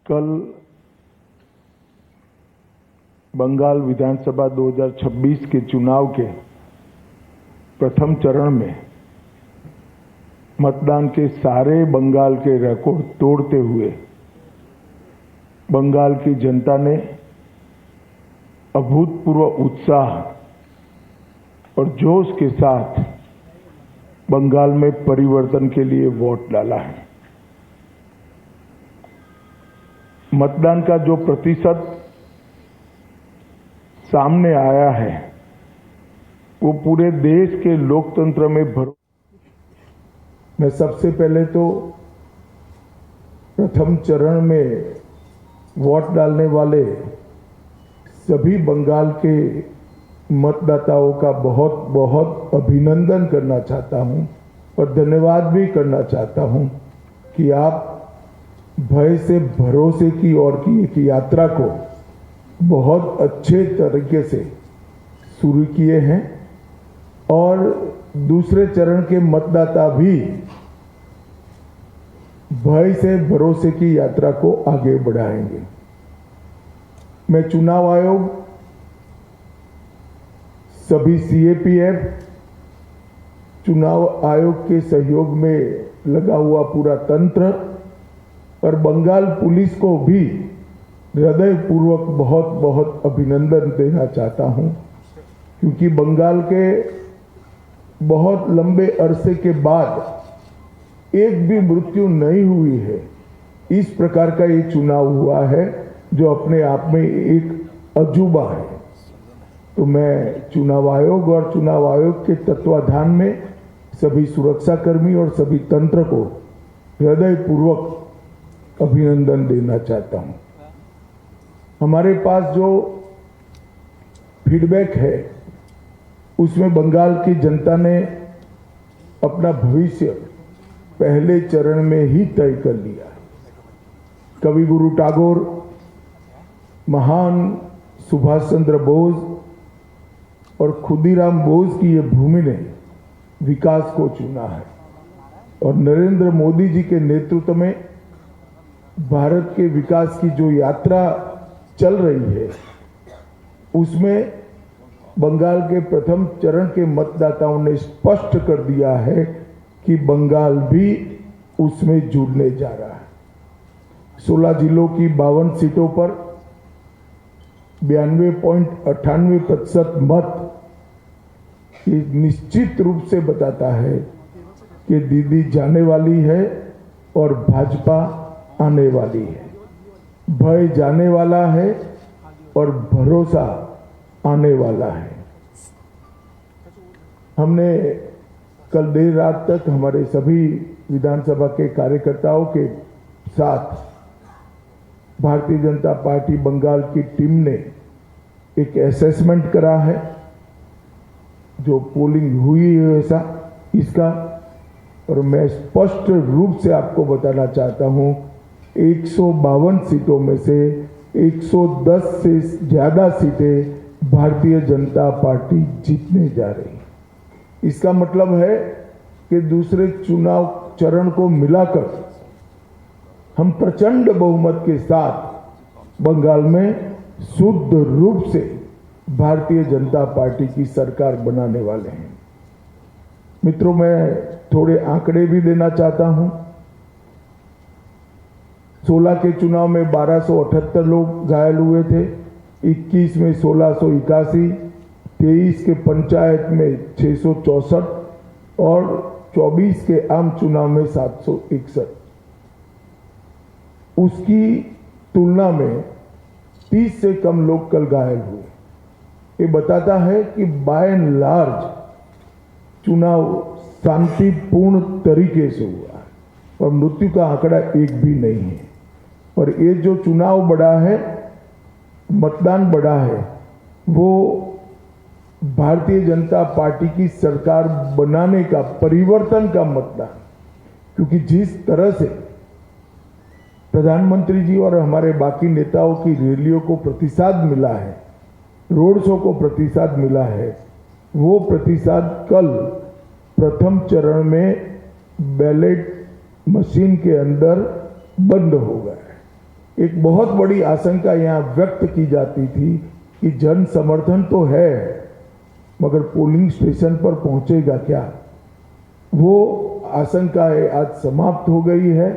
कल बंगाल विधानसभा 2026 के चुनाव के प्रथम चरण में मतदान के सारे बंगाल के रिकॉर्ड तोड़ते हुए बंगाल की जनता ने अभूतपूर्व उत्साह और जोश के साथ बंगाल में परिवर्तन के लिए वोट डाला है। मतदान का जो प्रतिशत सामने आया है वो पूरे देश के लोकतंत्र में मैं सबसे पहले तो प्रथम चरण में वोट डालने वाले सभी बंगाल के मतदाताओं का बहुत बहुत अभिनंदन करना चाहता हूं और धन्यवाद भी करना चाहता हूं कि आप भय से भरोसे की ओर की एक यात्रा को बहुत अच्छे तरीके से शुरू किए हैं और दूसरे चरण के मतदाता भी भय से भरोसे की यात्रा को आगे बढ़ाएंगे। मैं चुनाव आयोग, सभी सीएपीएफ, चुनाव आयोग के सहयोग में लगा हुआ पूरा तंत्र और बंगाल पुलिस को भी हृदयपूर्वक बहुत बहुत अभिनंदन देना चाहता हूं, क्योंकि बंगाल के बहुत लंबे अरसे के बाद एक भी मृत्यु नहीं हुई है। इस प्रकार का ये चुनाव हुआ है जो अपने आप में एक अजूबा है। तो मैं चुनाव आयोग और चुनाव आयोग के तत्वाधान में सभी सुरक्षाकर्मी और सभी तंत्र को हृदयपूर्वक अभिनंदन देना चाहता हूं। हमारे पास जो फीडबैक है उसमें बंगाल की जनता ने अपना भविष्य पहले चरण में ही तय कर लिया। कवि गुरु टैगोर, महान सुभाष चंद्र बोस और खुदीराम बोस की ये भूमि ने विकास को चुना है और नरेंद्र मोदी जी के नेतृत्व में भारत के विकास की जो यात्रा चल रही है उसमें बंगाल के प्रथम चरण के मतदाताओं ने स्पष्ट कर दिया है कि बंगाल भी उसमें जुड़ने जा रहा है। 16 जिलों की 52 सीटों पर 92.98% मत ये निश्चित रूप से बताता है कि दीदी जाने वाली है और भाजपा आने वाली है। भय जाने वाला है और भरोसा आने वाला है। हमने कल देर रात तक हमारे सभी विधानसभा के कार्यकर्ताओं के साथ भारतीय जनता पार्टी बंगाल की टीम ने एक असेसमेंट करा है, जो पोलिंग हुई है ऐसा इसका, और मैं स्पष्ट रूप से आपको बताना चाहता हूं 152 सीटों में से 110 से ज्यादा सीटें भारतीय जनता पार्टी जीतने जा रही है। इसका मतलब है कि दूसरे चुनाव चरण को मिलाकर हम प्रचंड बहुमत के साथ बंगाल में शुद्ध रूप से भारतीय जनता पार्टी की सरकार बनाने वाले हैं। मित्रों, मैं थोड़े आंकड़े भी देना चाहता हूं। 16 के चुनाव में 1278 लोग घायल हुए थे, 21 में 1681, 23 के पंचायत में 664 और 24 के आम चुनाव में 761। उसकी तुलना में 30 से कम लोग कल घायल हुए। ये बताता है कि बाय एंड लार्ज चुनाव शांतिपूर्ण तरीके से हुआ है और मृत्यु का आंकड़ा एक भी नहीं है। और ये जो चुनाव बढ़ा है, मतदान बढ़ा है, वो भारतीय जनता पार्टी की सरकार बनाने का, परिवर्तन का मतदान। क्योंकि जिस तरह से प्रधानमंत्री जी और हमारे बाकी नेताओं की रैलियों को प्रतिसाद मिला है, रोड शो को प्रतिसाद मिला है, वो प्रतिसाद कल प्रथम चरण में बैलेट मशीन के अंदर बंद हो गया है। एक बहुत बड़ी आशंका यहाँ व्यक्त की जाती थी कि जन समर्थन तो है मगर पोलिंग स्टेशन पर पहुंचेगा क्या। वो आशंका आज समाप्त हो गई है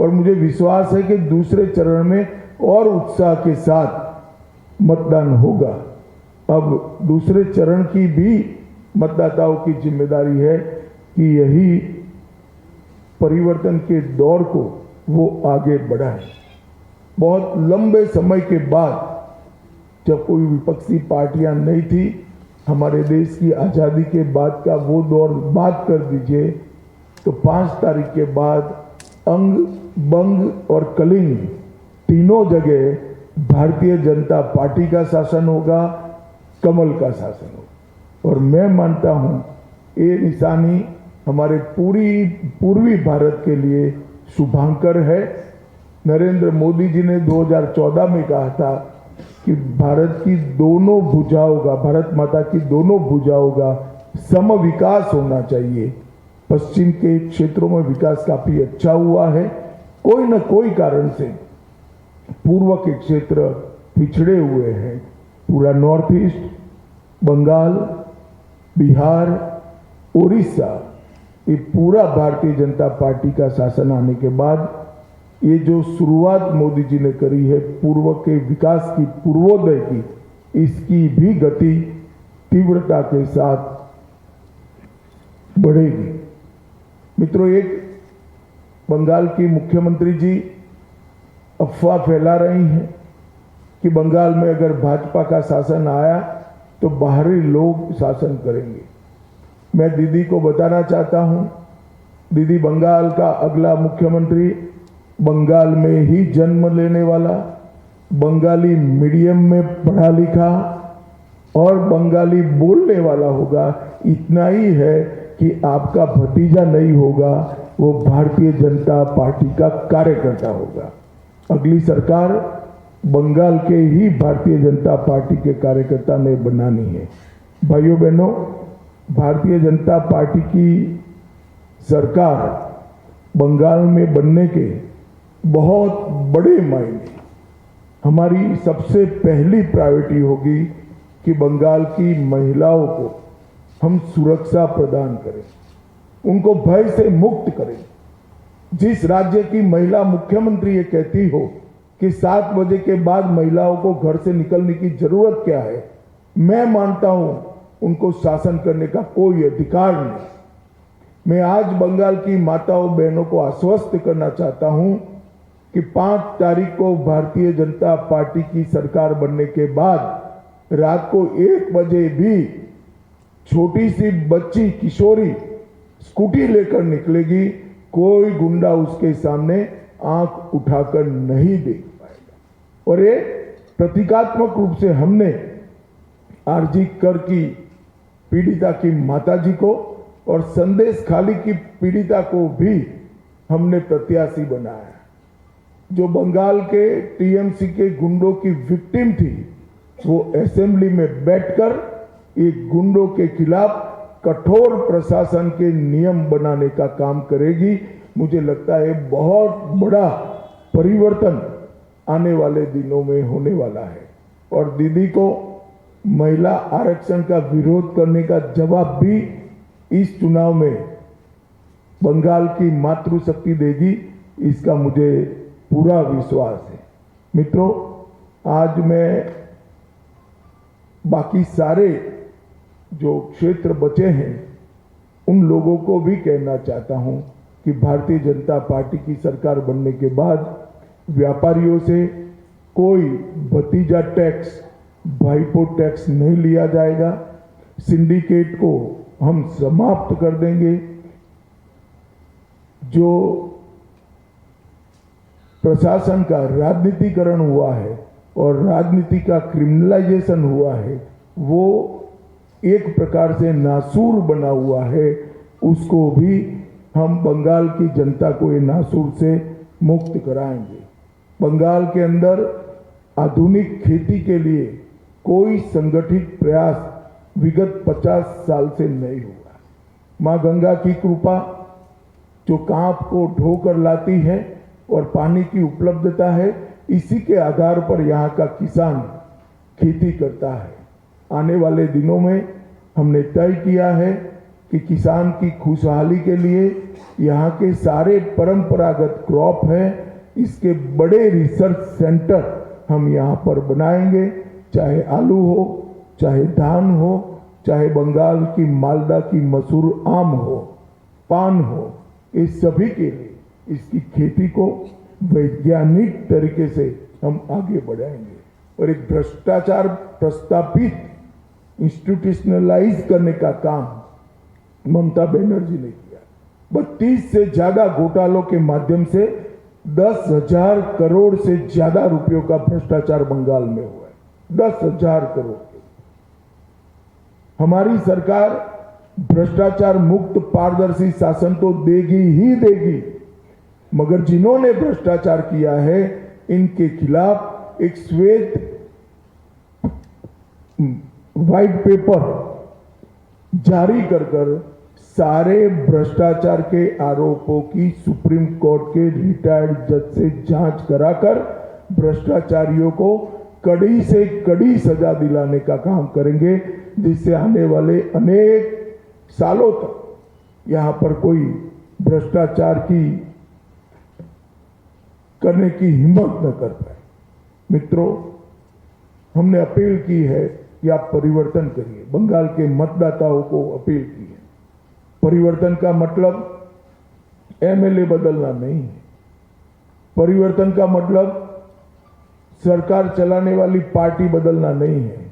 और मुझे विश्वास है कि दूसरे चरण में और उत्साह के साथ मतदान होगा। अब दूसरे चरण की भी मतदाताओं की जिम्मेदारी है कि यही परिवर्तन के दौर को वो आगे बढ़ाए। बहुत लंबे समय के बाद जब कोई विपक्षी पार्टियां नहीं थी, हमारे देश की आज़ादी के बाद का वो दौर बात कर दीजिए, तो 5 तारीख के बाद अंग, बंग और कलिंग तीनों जगह भारतीय जनता पार्टी का शासन होगा, कमल का शासन होगा। और मैं मानता हूं ये निशानी हमारे पूर्वी भारत के लिए शुभांकर है। नरेंद्र मोदी जी ने 2014 में कहा था कि भारत की दोनों भुजाओं का, भारत माता की दोनों भुजाओं का सम विकास होना चाहिए। पश्चिम के क्षेत्रों में विकास काफी अच्छा हुआ है, कोई न कोई कारण से पूर्व के क्षेत्र पिछड़े हुए हैं। पूरा नॉर्थ ईस्ट, बंगाल, बिहार, उड़ीसा, ये पूरा भारतीय जनता पार्टी का शासन आने के बाद ये जो शुरुआत मोदी जी ने करी है पूर्व के विकास की, पूर्वोदय की, इसकी भी गति तीव्रता के साथ बढ़ेगी। मित्रों, एक बंगाल की मुख्यमंत्री जी अफवाह फैला रही हैं कि बंगाल में अगर भाजपा का शासन आया तो बाहरी लोग शासन करेंगे। मैं दीदी को बताना चाहता हूं, दीदी बंगाल का अगला मुख्यमंत्री बंगाल में ही जन्म लेने वाला, बंगाली मीडियम में पढ़ा लिखा और बंगाली बोलने वाला होगा। इतना ही है कि आपका भतीजा नहीं होगा, वो भारतीय जनता पार्टी का कार्यकर्ता होगा। अगली सरकार बंगाल के ही भारतीय जनता पार्टी के कार्यकर्ता ने बनानी है। भाइयों बहनों, भारतीय जनता पार्टी की सरकार बंगाल में बनने के बहुत बड़े मायने, हमारी सबसे पहली प्रायोरिटी होगी कि बंगाल की महिलाओं को हम सुरक्षा प्रदान करें, उनको भय से मुक्त करें। जिस राज्य की महिला मुख्यमंत्री ये कहती हो कि 7 बजे के बाद महिलाओं को घर से निकलने की जरूरत क्या है, मैं मानता हूं उनको शासन करने का कोई अधिकार नहीं। मैं आज बंगाल की माताओं बहनों को आश्वस्त करना चाहता हूं कि 5 तारीख को भारतीय जनता पार्टी की सरकार बनने के बाद रात को 1 बजे भी छोटी सी बच्ची किशोरी स्कूटी लेकर निकलेगी, कोई गुंडा उसके सामने आंख उठाकर नहीं देख पाएगा। और ये प्रतीकात्मक रूप से हमने आरजी कर की पीड़िता की माताजी को और संदेश खाली की पीड़िता को भी हमने प्रत्याशी बनाया। जो बंगाल के टीएमसी के गुंडों की विक्टिम थी, वो असेंबली में बैठकर एक गुंडों के खिलाफ कठोर प्रशासन के नियम बनाने का काम करेगी। मुझे लगता है बहुत बड़ा परिवर्तन आने वाले दिनों में होने वाला है। और दीदी को महिला आरक्षण का विरोध करने का जवाब भी इस चुनाव में बंगाल की मातृशक्ति देगी, इसका मुझे पूरा विश्वास है। मित्रों, आज मैं बाकी सारे जो क्षेत्र बचे हैं उन लोगों को भी कहना चाहता हूं कि भारतीय जनता पार्टी की सरकार बनने के बाद व्यापारियों से कोई भतीजा टैक्स, भाईपो टैक्स नहीं लिया जाएगा। सिंडिकेट को हम समाप्त कर देंगे। जो प्रशासन का राजनीतिकरण हुआ है और राजनीति का क्रिमिनलाइजेशन हुआ है, वो एक प्रकार से नासूर बना हुआ है, उसको भी हम बंगाल की जनता को ये नासूर से मुक्त कराएंगे। बंगाल के अंदर आधुनिक खेती के लिए कोई संगठित प्रयास विगत 50 साल से नहीं हुआ। मां गंगा की कृपा जो कांप को ढोकर लाती है और पानी की उपलब्धता है, इसी के आधार पर यहाँ का किसान खेती करता है। आने वाले दिनों में हमने तय किया है कि किसान की खुशहाली के लिए यहाँ के सारे परंपरागत क्रॉप है, इसके बड़े रिसर्च सेंटर हम यहाँ पर बनाएंगे, चाहे आलू हो, चाहे धान हो, चाहे बंगाल की मालदा की मसूर आम हो, पान हो, इस सभी के लिए इसकी खेती को वैज्ञानिक तरीके से हम आगे बढ़ाएंगे। और एक भ्रष्टाचार प्रस्तापित इंस्टीट्यूशनलाइज करने का काम ममता बनर्जी ने किया। 32 से ज्यादा घोटालों के माध्यम से 10,000 करोड़ से ज्यादा रुपयों का भ्रष्टाचार बंगाल में हुआ है। 10,000 करोड़। हमारी सरकार भ्रष्टाचार मुक्त पारदर्शी शासन तो देगी ही देगी, मगर जिन्होंने भ्रष्टाचार किया है इनके खिलाफ एक श्वेत व्हाइट पेपर जारी कर सारे भ्रष्टाचार के आरोपों की सुप्रीम कोर्ट के रिटायर्ड जज से जांच कराकर भ्रष्टाचारियों को कड़ी से कड़ी सजा दिलाने का काम करेंगे, जिससे आने वाले अनेक सालों तक यहां पर कोई भ्रष्टाचार की करने की हिम्मत न कर पाए। मित्रों, हमने अपील की है कि आप परिवर्तन करिए। बंगाल के मतदाताओं को अपील की है। परिवर्तन का मतलब एमएलए बदलना नहीं है। परिवर्तन का मतलब सरकार चलाने वाली पार्टी बदलना नहीं है।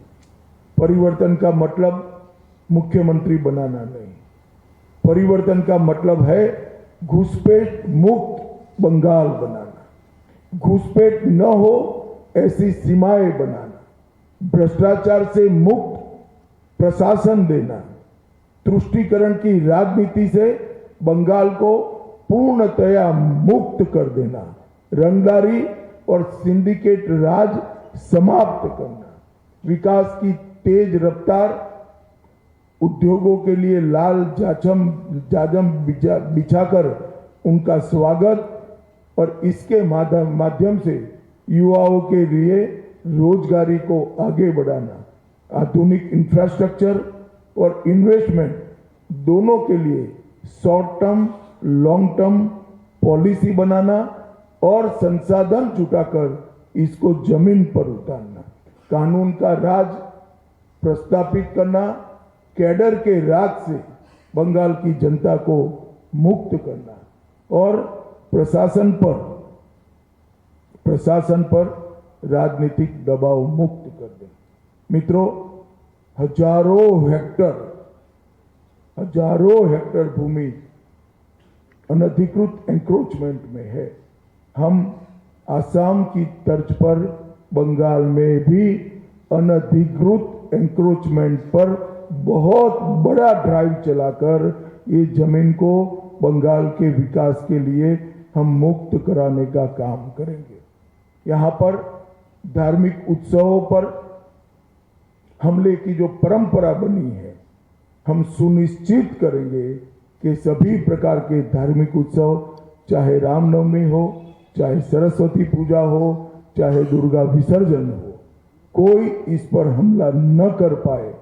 परिवर्तन का मतलब मुख्यमंत्री बनाना नहीं। परिवर्तन का मतलब है घुसपैठ मुक्त बंगाल बनाना, घुसपैठ न हो ऐसी सीमाएं बनाना, भ्रष्टाचार से मुक्त प्रशासन देना, तुष्टीकरण की राजनीति से बंगाल को पूर्णतया मुक्त कर देना, रंगदारी और सिंडिकेट राज समाप्त करना, विकास की तेज रफ्तार, उद्योगों के लिए लाल जाजम बिछाकर उनका स्वागत और इसके माध्यम से युवाओं के लिए रोजगारी को आगे बढ़ाना, आधुनिक इंफ्रास्ट्रक्चर और इन्वेस्टमेंट दोनों के लिए short term long term policy बनाना और संसाधन जुटाकर इसको जमीन पर उतारना, कानून का राज प्रस्तापित करना, कैडर के राज से बंगाल की जनता को मुक्त करना और प्रशासन पर राजनीतिक दबाव मुक्त कर देना। मित्रों, हजारों हेक्टर भूमि अनधिकृत एंक्रोचमेंट में है। हम आसाम की तर्ज पर बंगाल में भी अनधिकृत एंक्रोचमेंट पर बहुत बड़ा ड्राइव चलाकर ये जमीन को बंगाल के विकास के लिए हम मुक्त कराने का काम करेंगे। यहाँ पर धार्मिक उत्सवों पर हमले की जो परंपरा बनी है, हम सुनिश्चित करेंगे कि सभी प्रकार के धार्मिक उत्सव, चाहे रामनवमी हो, चाहे सरस्वती पूजा हो, चाहे दुर्गा विसर्जन हो, कोई इस पर हमला न कर पाए,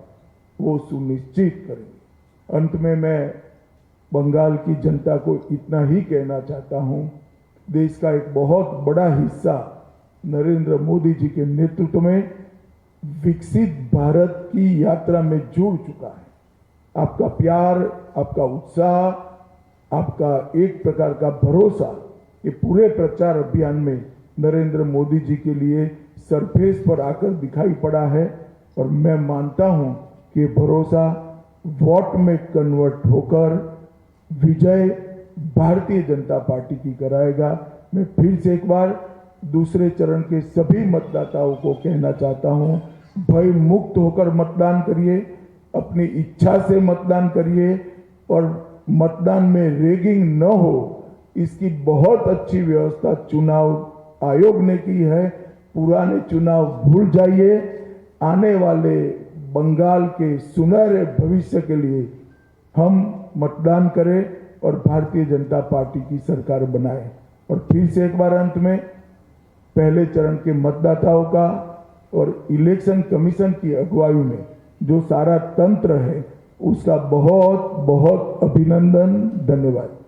वो सुनिश्चित करेंगे। अंत में मैं बंगाल की जनता को इतना ही कहना चाहता हूं, देश का एक बहुत बड़ा हिस्सा नरेंद्र मोदी जी के नेतृत्व में विकसित भारत की यात्रा में जुड़ चुका है। आपका प्यार, आपका उत्साह, आपका एक प्रकार का भरोसा, ये पूरे प्रचार अभियान में नरेंद्र मोदी जी के लिए सरफेस पर आकर दिखाई पड़ा है और मैं मानता हूं कि भरोसा वोट में कन्वर्ट होकर विजय भारतीय जनता पार्टी की कराएगा। मैं फिर से एक बार दूसरे चरण के सभी मतदाताओं को कहना चाहता हूं, भय मुक्त होकर मतदान करिए, अपनी इच्छा से मतदान करिए और मतदान में रेगिंग न हो, इसकी बहुत अच्छी व्यवस्था चुनाव आयोग ने की है। पुराने चुनाव भूल जाइए, आने वाले बंगाल के सुनहरे भविष्य के लिए हम मतदान करें और भारतीय जनता पार्टी की सरकार बनाएं। और फिर से एक बार अंत में पहले चरण के मतदाताओं का और इलेक्शन कमीशन की अगुवाई में जो सारा तंत्र है उसका बहुत बहुत अभिनंदन, धन्यवाद।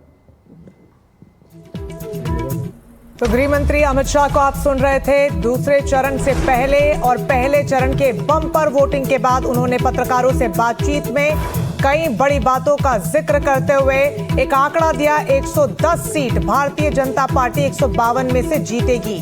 तो गृह मंत्री अमित शाह को आप सुन रहे थे। दूसरे चरण से पहले और पहले चरण के बम्पर वोटिंग के बाद उन्होंने पत्रकारों से बातचीत में कई बड़ी बातों का जिक्र करते हुए एक आंकड़ा दिया, 110 सीट भारतीय जनता पार्टी 152 में से जीतेगी।